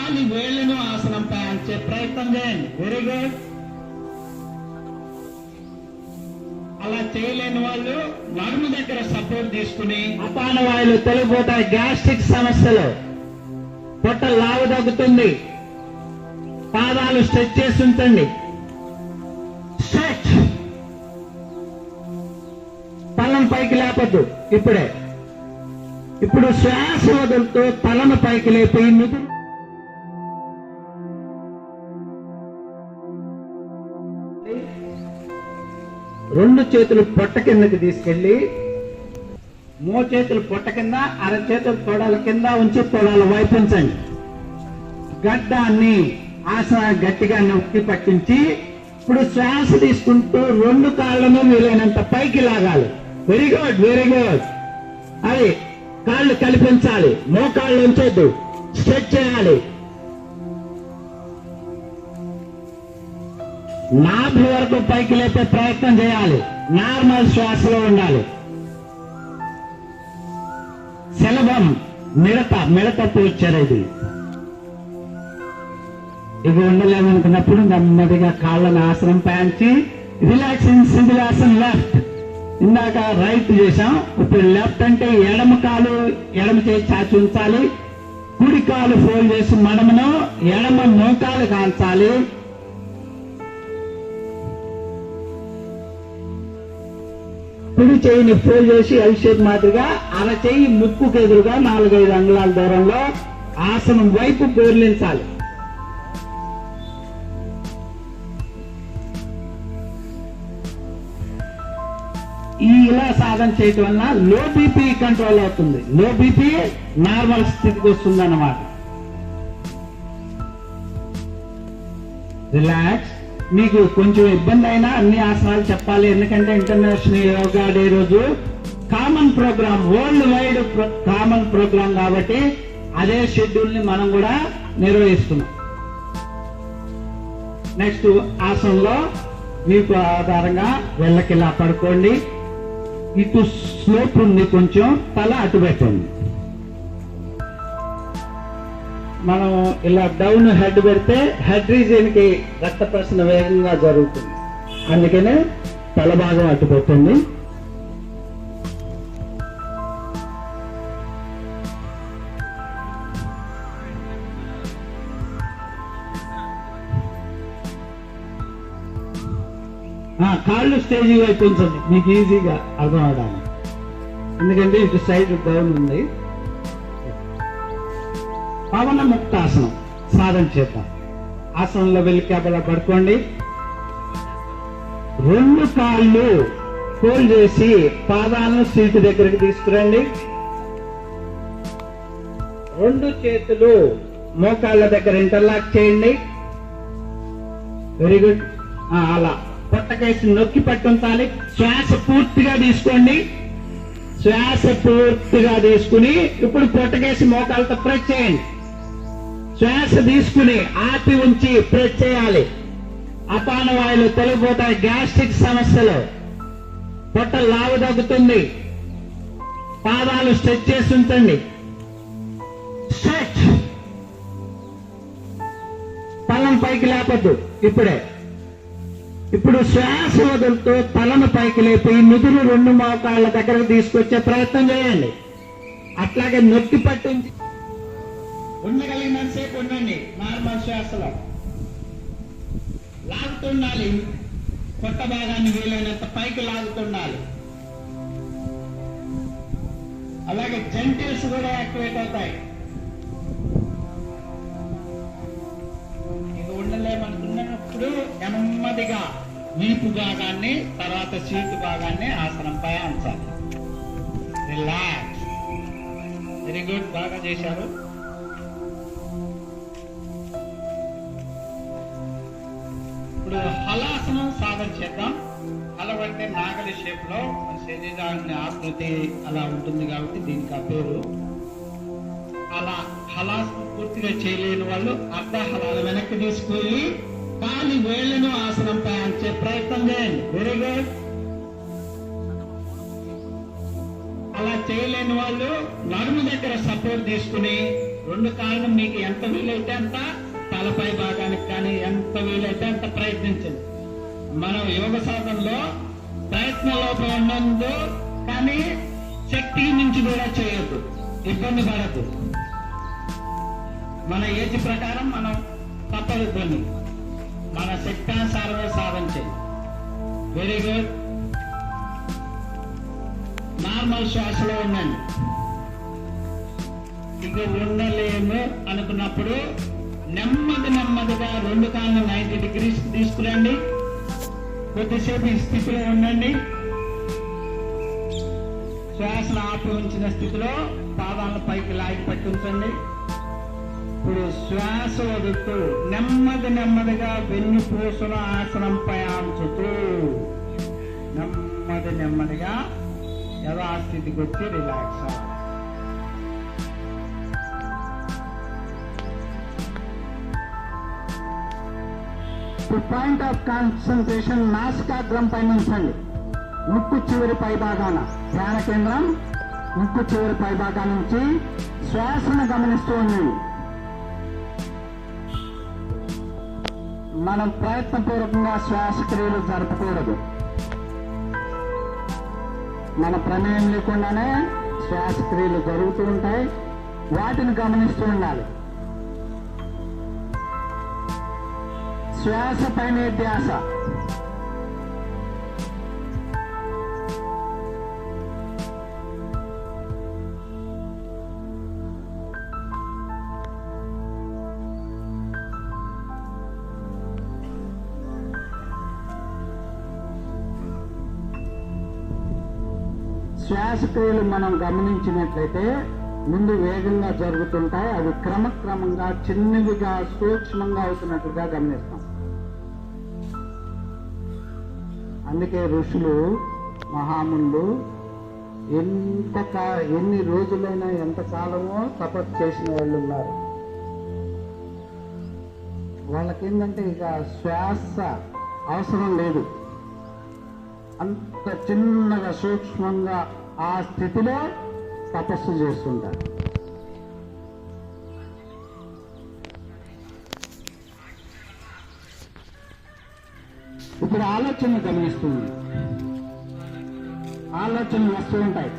కాలి వేళ్లను ఆసనంపై అంచే ప్రయత్నం చేయండి. Very good. అలా చేయలేని వాళ్ళు నడుము దగ్గర సపోర్ట్ తీసుకుని అపాన వాయువులు తొలగిపోతాయి. గ్యాస్ట్రిక్ సమస్యలు, పొట్ట లావు తగ్గుతుంది. పాదాలు స్ట్రెచ్ చేసి ఉంచండి. స్ట్రెచ్. తలం పైకి లేపద్దు. ఇప్పుడు శ్వాస వదులుతూ తలను పైకి లేపి నుదురు రెండు చేతులు పొట్ట కిందకి తీసుకెళ్లి మోచేతులు పొట్ట కింద, అరచేతులు తొడల కింద ఉంచి తొడల వైపు ఉంచండి. గడ్డాన్ని ఆసన గట్టిగా నొక్కి పట్టించి ఇప్పుడు శ్వాస తీసుకుంటూ రెండు కాళ్ళను వీలైనంత పైకి లాగాలి. Very good, very good. అది కాళ్ళు కల్పించాలి. మోకాళ్ళు ఉంచొద్దు. స్ట్రెచ్ చేయాలి. నాభి వరకు పైకి లేపే ప్రయత్నం చేయాలి. నార్మల్ శ్వాసలో ఉండాలి. శలభం, మిడత పోర్చర్ ఇది. ఇవి ఉండలేమనుకున్నప్పుడు నెమ్మదిగా కాళ్ళను ఆసనం పయాంచి రిలాక్సింగ్ సింగిలాసన్ లెఫ్ట్. ఇందాక రైట్ చేశాం. ఇప్పుడు లెఫ్ట్ అంటే ఎడమ కాలు ఎడమ చేసి చాచి ఉంచాలి. కుడి కాలు ఫోల్డ్ చేసి మడమను ఎడమ మోకాలు కాల్చాలి. కుడి చేయిని ఫోల్డ్ చేసి ఎల్ షేప్ మాదిరిగా అర చేయి ముక్కుకు ఎదురుగా 4-5 అంగుళాల దూరంలో ఆసనం వైపు బోర్లించాలి. ఇలా సాధన చేయటం వల్ల లో బీపీ కంట్రోల్ అవుతుంది. లో బీపీ నార్మల్ స్థితికి వస్తుంది అన్నమాట. రిలాక్స్. మీకు కొంచెం ఇబ్బంది అయినా అన్ని ఆసనాలు చెప్పాలి. ఎందుకంటే ఇంటర్నేషనల్ యోగా డే రోజు common programme, world wide common programme కాబట్టి అదే షెడ్యూల్ ని మనం కూడా నిర్వహిస్తున్నాం. నెక్స్ట్ ఆసనంలో మీకు ఆధారంగా వెళ్ళకిలా పడుకోండి. ఇటు స్లోప్ ఉంది, కొంచెం తల అటు పెట్టండి. మనం ఇలా డౌన్ హెడ్ పెడితే హెడ్ రీజియన్ కి రక్త ప్రసరణ వేగంగా జరుగుతుంది. అందుకనే తల భాగం అటు పెట్టండి. కాళ్ళు స్టేజ్ వైపు ఉంచండి, మీకు ఈజీగా అర్థం అవడానికి. ఎందుకంటే ఇటు సైడ్ డౌన్ ఉంది. పవన ముక్తాసనం సాధన చేద్దాం. ఆసనంలో వెలికాబలా పడుకోండి. రెండు కాళ్ళు ఫోల్డ్ చేసి పాదాలను సీటు దగ్గరికి తీసుకురండి. రెండు చేతులు మోకాళ్ళ దగ్గర ఇంటర్లాక్ చేయండి. Very good. అలా పొట్టకేసి నొక్కి పట్టుంచాలి. శ్వాస పూర్తిగా తీసుకోండి. శ్వాస పూర్తిగా తీసుకుని ఇప్పుడు పొట్టకేసి మోకాళ్ళతో ప్రెస్ చేయండి. శ్వాస తీసుకుని ఆపి ఉంచి ప్రెస్ చేయాలి. అపాన వాయువులు తొలగిపోతాయి. గ్యాస్ట్రిక్ సమస్యలు, పొట్ట లావు తగ్గుతుంది. పాదాలు స్ట్రెచ్ చేసి ఉంచండి. స్ట్రెచ్. తలం పైకి లేపద్దు. ఇప్పుడు శ్వాస వదులుతూ తలను పైకి లేపి నుదురు రెండు మోకాళ్ళ దగ్గరకు తీసుకొచ్చే ప్రయత్నం చేయండి. అట్లాగే నొక్కి పట్టించి ఉండగలిగినంతసేపు ఉండండి. నార్మల్ శ్వాసలో లాగుతుండాలి. పొట్ట భాగాన్ని వీలైనంత పైకి లాగుతుండాలి. అలాగే జెంటిల్స్ కూడా యాక్టివేట్ అవుతాయి. ఇది ఉండలేమనుకున్నప్పుడు నెమ్మదిగా వీపు భాగాన్ని, తర్వాత సీటు భాగాన్ని ఆసనంపై ఉంచాలి. రిలాక్స్. Very good. బాగా చేశారు. ఇప్పుడు హలాసనం సాధన చేద్దాం. హల అంటే నాగలి షేప్ లో మన శరీరాన్ని ఆకృతి అలా ఉంటుంది కాబట్టి దీనికి ఆ పేరు. అలా హలాసనం పూర్తిగా చేయలేని వాళ్ళు అర్ధ హలాలు వెనక్కి తీసుకెళ్ళి కాలి వేళ్లను ఆసనంపై అంచే ప్రయత్నం చేయండి. Very good. అలా చేయలేని వాళ్ళు నడుము దగ్గర సపోర్ట్ తీసుకుని రెండు కాళ్ళను మీకు ఎంత వీలైతే అంత తలపై భాగానికి కానీ ఎంత వీలైతే అంత ప్రయత్నించండి. మనం యోగ సాధనలో ప్రయత్న లోపం ఉండదు, కానీ శక్తికి మించి కూడా చేయొద్దు, ఇబ్బంది పడద్దు. మన ఏజ్ ప్రకారం మనం తప్పదు కొన్ని, మన శక్తానుసారమే సాధన చేయి. Very good. నార్మల్ శ్వాసలో ఉండండి. ఇక ఉండలేము అనుకున్నప్పుడు నెమ్మదిగా రెండు కాళ్ళను 90 degrees తీసుకురండి. కొద్దిసేపు ఈ స్థితిలో ఉండండి. శ్వాసను ఆపి ఉంచిన స్థితిలో పాదాలను పైకి లాగి పట్టి ఉంచండి. ఇప్పుడు శ్వాస వదులుతూ నెమ్మదిగా వెన్నుపూసల ఆసనంపై ఆంచుతూ నెమ్మదిగా యథాస్థితికి వచ్చి రిలాక్స్ అవ్వాలి. పాయింట్ ఆఫ్ కాన్సన్ట్రేషన్ నాసికాగ్రం పైన ఉంచండి. ముక్కు చివరి పై భాగాన ధ్యాన కేంద్రం ముక్కు చివరి పై భాగాల నుంచి శ్వాసను గమనిస్తూ ఉండండి. మనం ప్రయత్నపూర్వకంగా శ్వాసక్రియలు జరపకూడదు. మన ప్రమేయం లేకుండానే శ్వాసక్రియలు జరుగుతూ ఉంటాయి, వాటిని గమనిస్తూ ఉండాలి. శ్వాస పైన ధ్యాస. శ్వాసక్రియలు మనం గమనించినట్లయితే ముందు వేగంగా జరుగుతుంటాయి, అవి క్రమక్రమంగా చిన్నవిగా సూక్ష్మంగా అవుతున్నట్లుగా గమనిస్తాం. అందుకే ఋషులు మహామునులు ఎన్ని రోజులైనా ఎంత కాలమో తపస్సు చేసిన వాళ్ళు ఉన్నారు. వాళ్ళకేంటంటే ఇక శ్వాస అవసరం లేదు, అంత చిన్నగా సూక్ష్మంగా ఆ స్థితిలో తపస్సు చేస్తుంటారు. ఇప్పుడు ఆలోచనలు గమనిస్తుంది, ఆలోచనలు వస్తూ ఉంటాయి.